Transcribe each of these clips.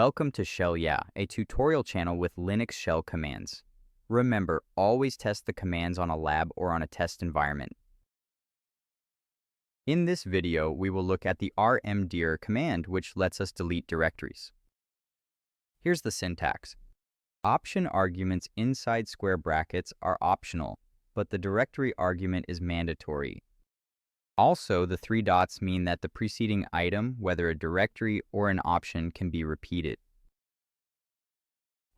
Welcome to Shell Yeah, a tutorial channel with Linux shell commands. Remember, always test the commands on a lab or on a test environment. In this video, we will look at the rmdir command, which lets us delete directories. Here's the syntax. Option arguments inside square brackets are optional, but the directory argument is mandatory. Also, the three dots mean that the preceding item, whether a directory or an option, can be repeated.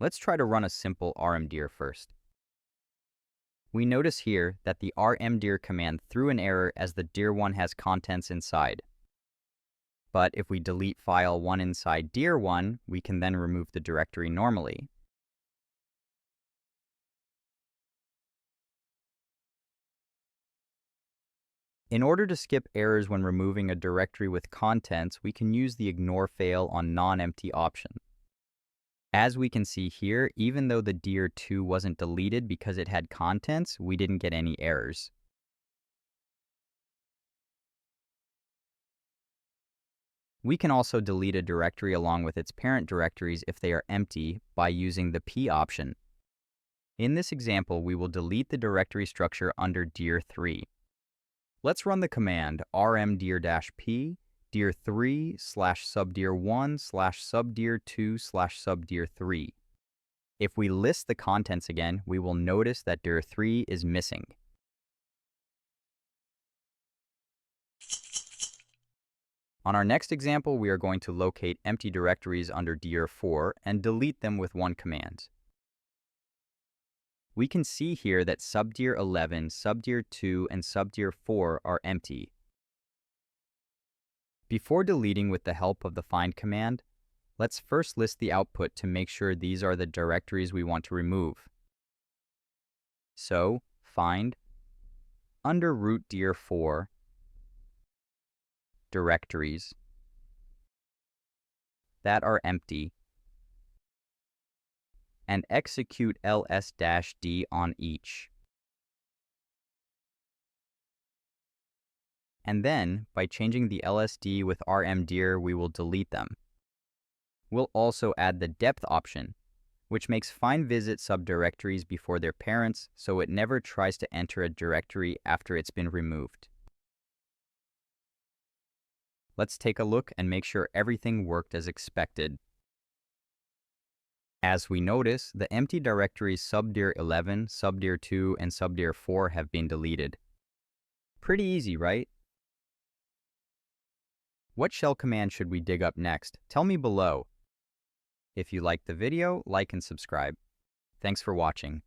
Let's try to run a simple rmdir first. We notice here that the rmdir command threw an error as the dir1 has contents inside. But if we delete file 1 inside dir1, we can then remove the directory normally. In order to skip errors when removing a directory with contents, we can use the ignore fail on non-empty option. As we can see here, even though the dir2 wasn't deleted because it had contents, we didn't get any errors. We can also delete a directory along with its parent directories if they are empty by using the p option. In this example, we will delete the directory structure under dir3. Let's run the command rmdir-p dir3/subdir1/subdir2/subdir3. If we list the contents again, we will notice that dir3 is missing. On our next example, we are going to locate empty directories under dir4 and delete them with one command. We can see here that subdir11, subdir2, and subdir4 are empty. Before deleting with the help of the find command, let's first list the output to make sure these are the directories we want to remove. So, find under root dir4 directories that are empty, and execute ls-d on each. And then, by changing the lsd with rmdir, we will delete them. We'll also add the depth option, which makes find visit subdirectories before their parents, so it never tries to enter a directory after it's been removed. Let's take a look and make sure everything worked as expected. As we notice, the empty directories subdir11, subdir2, and subdir4 have been deleted. Pretty easy, right? What shell command should we dig up next? Tell me below. If you liked the video, like and subscribe. Thanks for watching.